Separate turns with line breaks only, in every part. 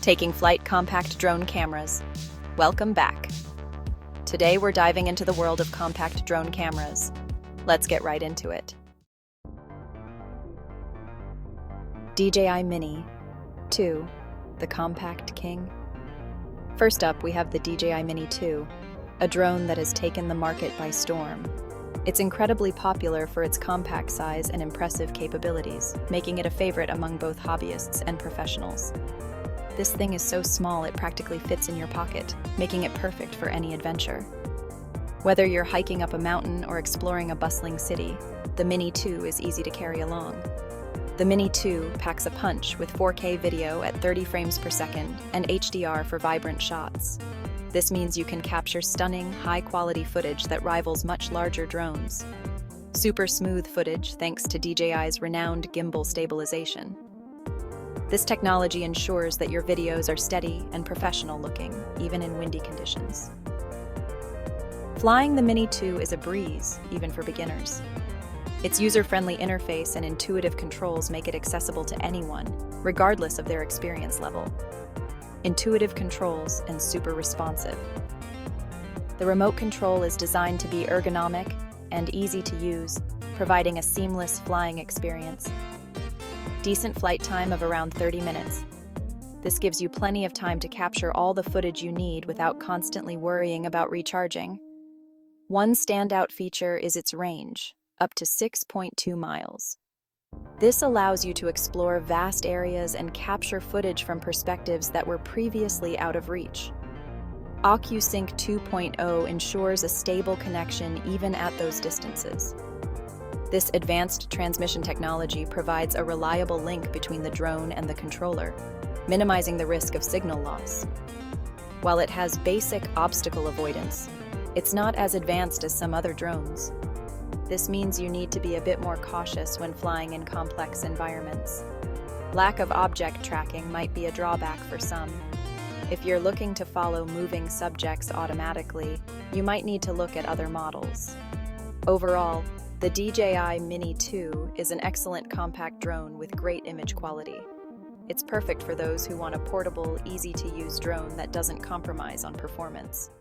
Taking flight compact drone cameras. Welcome back. Today we're diving into the world of compact drone cameras. Let's get right into it. DJI Mini 2, the compact king. First up, we have the DJI Mini 2, a drone that has taken the market by storm. It's incredibly popular for its compact size and impressive capabilities, making it a favorite among both hobbyists and professionals. This thing is so small it practically fits in your pocket, making it perfect for any adventure. Whether you're hiking up a mountain or exploring a bustling city, the Mini 2 is easy to carry along. The Mini 2 packs a punch with 4K video at 30 frames per second and HDR for vibrant shots. This means you can capture stunning, high-quality footage that rivals much larger drones. Super smooth footage thanks to DJI's renowned gimbal stabilization. This technology ensures that your videos are steady and professional-looking, even in windy conditions. Flying the Mini 2 is a breeze, even for beginners. Its user-friendly interface and intuitive controls make it accessible to anyone, regardless of their experience level. Intuitive controls and super responsive. The remote control is designed to be ergonomic and easy to use, providing a seamless flying experience. Decent flight time of around 30 minutes. This gives you plenty of time to capture all the footage you need without constantly worrying about recharging. One standout feature is its range, up to 6.2 miles. This allows you to explore vast areas and capture footage from perspectives that were previously out of reach. OcuSync 2.0 ensures a stable connection even at those distances. This advanced transmission technology provides a reliable link between the drone and the controller, minimizing the risk of signal loss. While it has basic obstacle avoidance, it's not as advanced as some other drones. This means you need to be a bit more cautious when flying in complex environments. Lack of object tracking might be a drawback for some. If you're looking to follow moving subjects automatically, you might need to look at other models. Overall, the DJI Mini 2 is an excellent compact drone with great image quality. It's perfect for those who want a portable, easy-to-use drone that doesn't compromise on performance.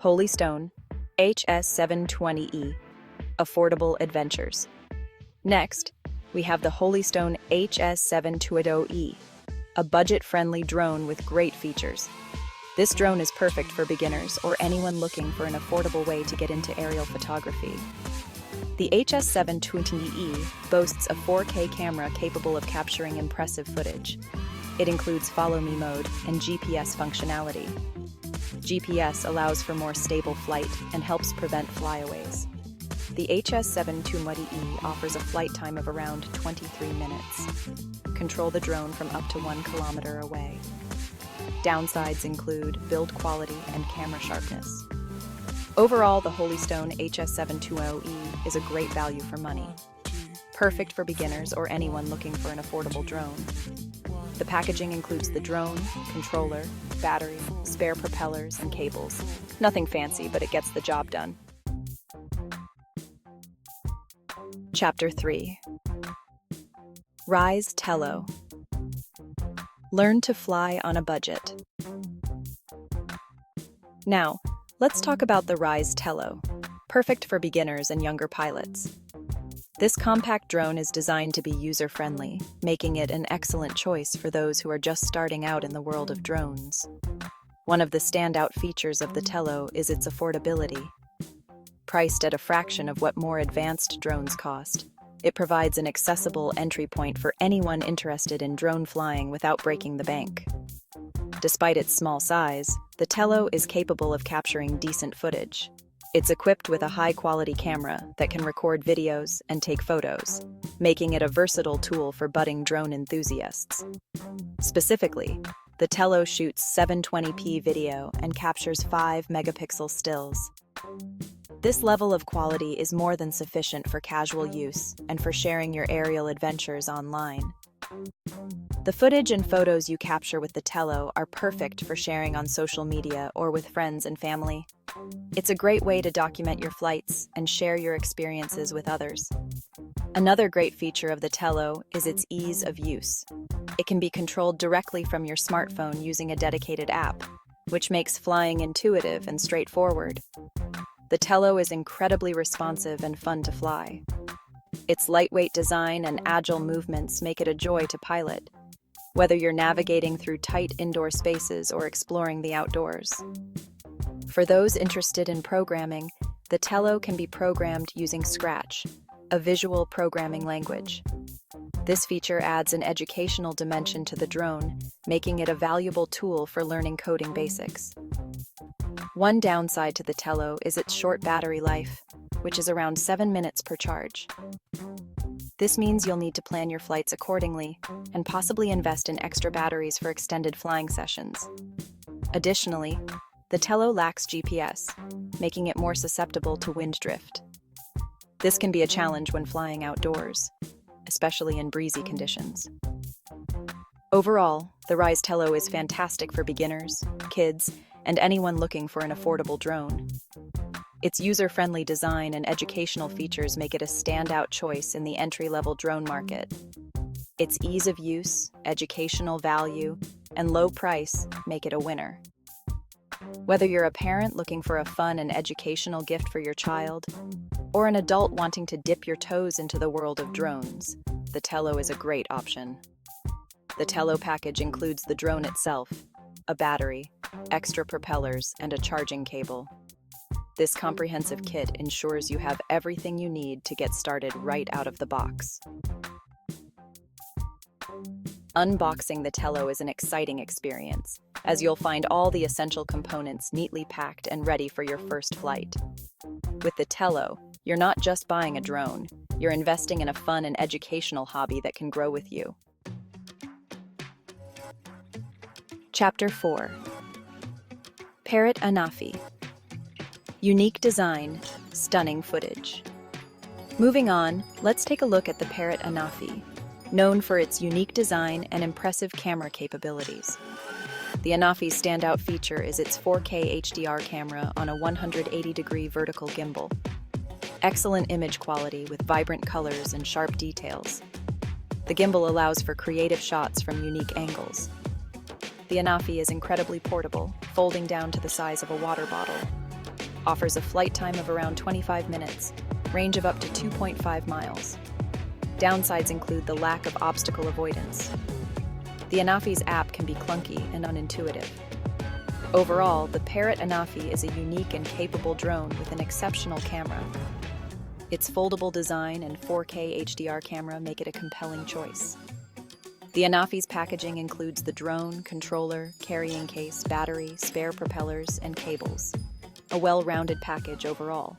Holystone HS720E, Affordable Adventures. Next, we have the Holystone HS720E, a budget-friendly drone with great features. This drone is perfect for beginners or anyone looking for an affordable way to get into aerial photography. The HS720E boasts a 4K camera capable of capturing impressive footage. It includes Follow Me mode and GPS functionality. GPS allows for more stable flight and helps prevent flyaways. The HS720E offers a flight time of around 23 minutes. Control the drone from up to 1 kilometer away. Downsides include build quality and camera sharpness. Overall, the Holystone HS720E is a great value for money. Perfect for beginners or anyone looking for an affordable drone. The packaging includes the drone, controller, battery, spare propellers, and cables. Nothing fancy, but it gets the job done. Chapter 3. Rise Tello. Learn to fly on a budget. Now, let's talk about the Rise Tello, perfect for beginners and younger pilots. This compact drone is designed to be user-friendly, making it an excellent choice for those who are just starting out in the world of drones. One of the standout features of the Tello is its affordability. Priced at a fraction of what more advanced drones cost, it provides an accessible entry point for anyone interested in drone flying without breaking the bank. Despite its small size, the Tello is capable of capturing decent footage. It's equipped with a high-quality camera that can record videos and take photos, making it a versatile tool for budding drone enthusiasts. Specifically, the Tello shoots 720p video and captures 5-megapixel stills. This level of quality is more than sufficient for casual use and for sharing your aerial adventures online. The footage and photos you capture with the Tello are perfect for sharing on social media or with friends and family. It's a great way to document your flights and share your experiences with others. Another great feature of the Tello is its ease of use. It can be controlled directly from your smartphone using a dedicated app, which makes flying intuitive and straightforward. The Tello is incredibly responsive and fun to fly. Its lightweight design and agile movements make it a joy to pilot, whether you're navigating through tight indoor spaces or exploring the outdoors. For those interested in programming, the Tello can be programmed using Scratch, a visual programming language. This feature adds an educational dimension to the drone, making it a valuable tool for learning coding basics. One downside to the Tello is its short battery life, which is around 7 minutes per charge. This means you'll need to plan your flights accordingly and possibly invest in extra batteries for extended flying sessions. Additionally, the Tello lacks GPS, making it more susceptible to wind drift. This can be a challenge when flying outdoors, especially in breezy conditions. Overall, the Rise Tello is fantastic for beginners, kids, and anyone looking for an affordable drone. Its user-friendly design and educational features make it a standout choice in the entry-level drone market. Its ease of use, educational value, and low price make it a winner. Whether you're a parent looking for a fun and educational gift for your child, or an adult wanting to dip your toes into the world of drones, the Tello is a great option. The Tello package includes the drone itself, a battery, extra propellers, and a charging cable. This comprehensive kit ensures you have everything you need to get started right out of the box. Unboxing the Tello is an exciting experience, as you'll find all the essential components neatly packed and ready for your first flight. With the Tello, you're not just buying a drone, you're investing in a fun and educational hobby that can grow with you. Chapter 4. Parrot ANFIA. Unique design, stunning footage. Moving on, let's take a look at the Parrot ANFIA, known for its unique design and impressive camera capabilities. The ANFIA's standout feature is its 4K HDR camera on a 180-degree vertical gimbal. Excellent image quality with vibrant colors and sharp details. The gimbal allows for creative shots from unique angles. The ANFIA is incredibly portable, folding down to the size of a water bottle. Offers a flight time of around 25 minutes, range of up to 2.5 miles. Downsides include the lack of obstacle avoidance. The ANFIA's app can be clunky and unintuitive. Overall, the Parrot ANFIA is a unique and capable drone with an exceptional camera. Its foldable design and 4K HDR camera make it a compelling choice. The ANFIA's packaging includes the drone, controller, carrying case, battery, spare propellers, and cables. A well-rounded package overall.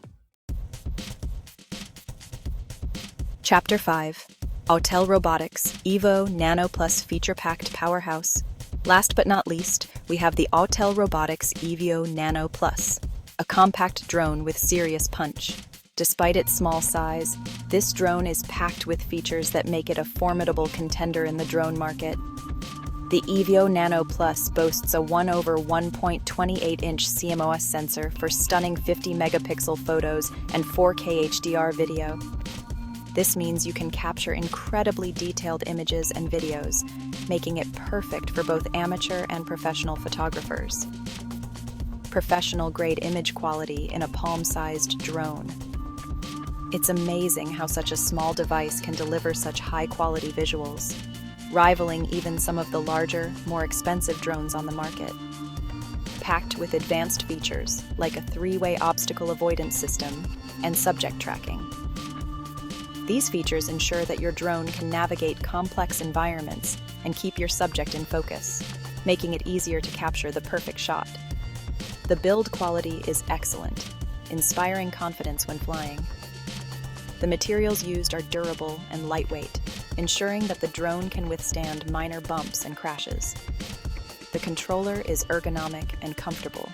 Chapter 5. Autel Robotics EVO Nano Plus feature-packed powerhouse. Last but not least, we have the Autel Robotics EVO Nano Plus, a compact drone with serious punch. Despite its small size, this drone is packed with features that make it a formidable contender in the drone market. The EVO Nano Plus boasts a 1/1.28-inch CMOS sensor for stunning 50-megapixel photos and 4K HDR video. This means you can capture incredibly detailed images and videos, making it perfect for both amateur and professional photographers. Professional-grade image quality in a palm-sized drone. It's amazing how such a small device can deliver such high-quality visuals, rivaling even some of the larger, more expensive drones on the market. Packed with advanced features like a 3-way obstacle avoidance system and subject tracking. These features ensure that your drone can navigate complex environments and keep your subject in focus, making it easier to capture the perfect shot. The build quality is excellent, inspiring confidence when flying. The materials used are durable and lightweight, ensuring that the drone can withstand minor bumps and crashes. The controller is ergonomic and comfortable.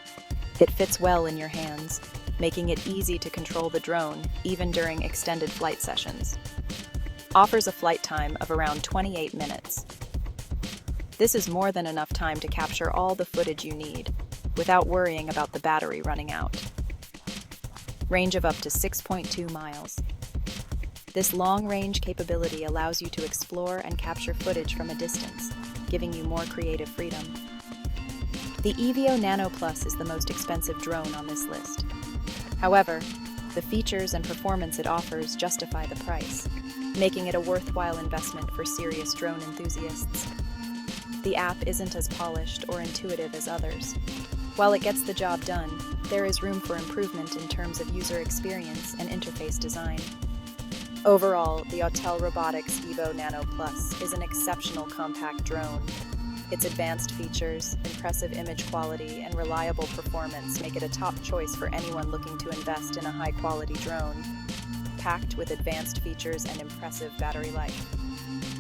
It fits well in your hands, making it easy to control the drone even during extended flight sessions. Offers a flight time of around 28 minutes. This is more than enough time to capture all the footage you need, without worrying about the battery running out. Range of up to 6.2 miles. This long-range capability allows you to explore and capture footage from a distance, giving you more creative freedom. The EVO Nano Plus is the most expensive drone on this list. However, the features and performance it offers justify the price, making it a worthwhile investment for serious drone enthusiasts. The app isn't as polished or intuitive as others. While it gets the job done, there is room for improvement in terms of user experience and interface design. Overall, the Autel Robotics EVO Nano Plus is an exceptional compact drone. Its advanced features, impressive image quality, and reliable performance make it a top choice for anyone looking to invest in a high-quality drone, packed with advanced features and impressive battery life.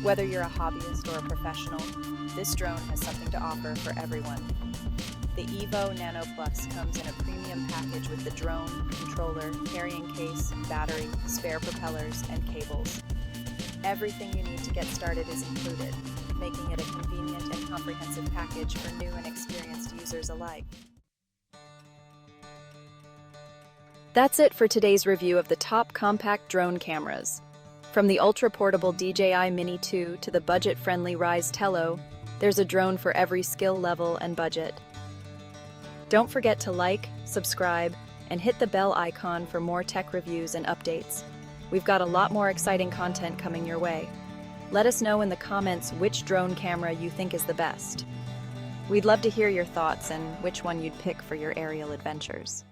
Whether you're a hobbyist or a professional, this drone has something to offer for everyone. The EVO Nano Plus comes in a premium package with the drone, controller, carrying case, battery, spare propellers, and cables. Everything you need to get started is included, making it a convenient and comprehensive package for new and experienced users alike. That's it for today's review of the top compact drone cameras. From the ultra-portable DJI Mini 2 to the budget-friendly Rise Tello, there's a drone for every skill level and budget. Don't forget to like, subscribe, and hit the bell icon for more tech reviews and updates. We've got a lot more exciting content coming your way. Let us know in the comments which drone camera you think is the best. We'd love to hear your thoughts and which one you'd pick for your aerial adventures.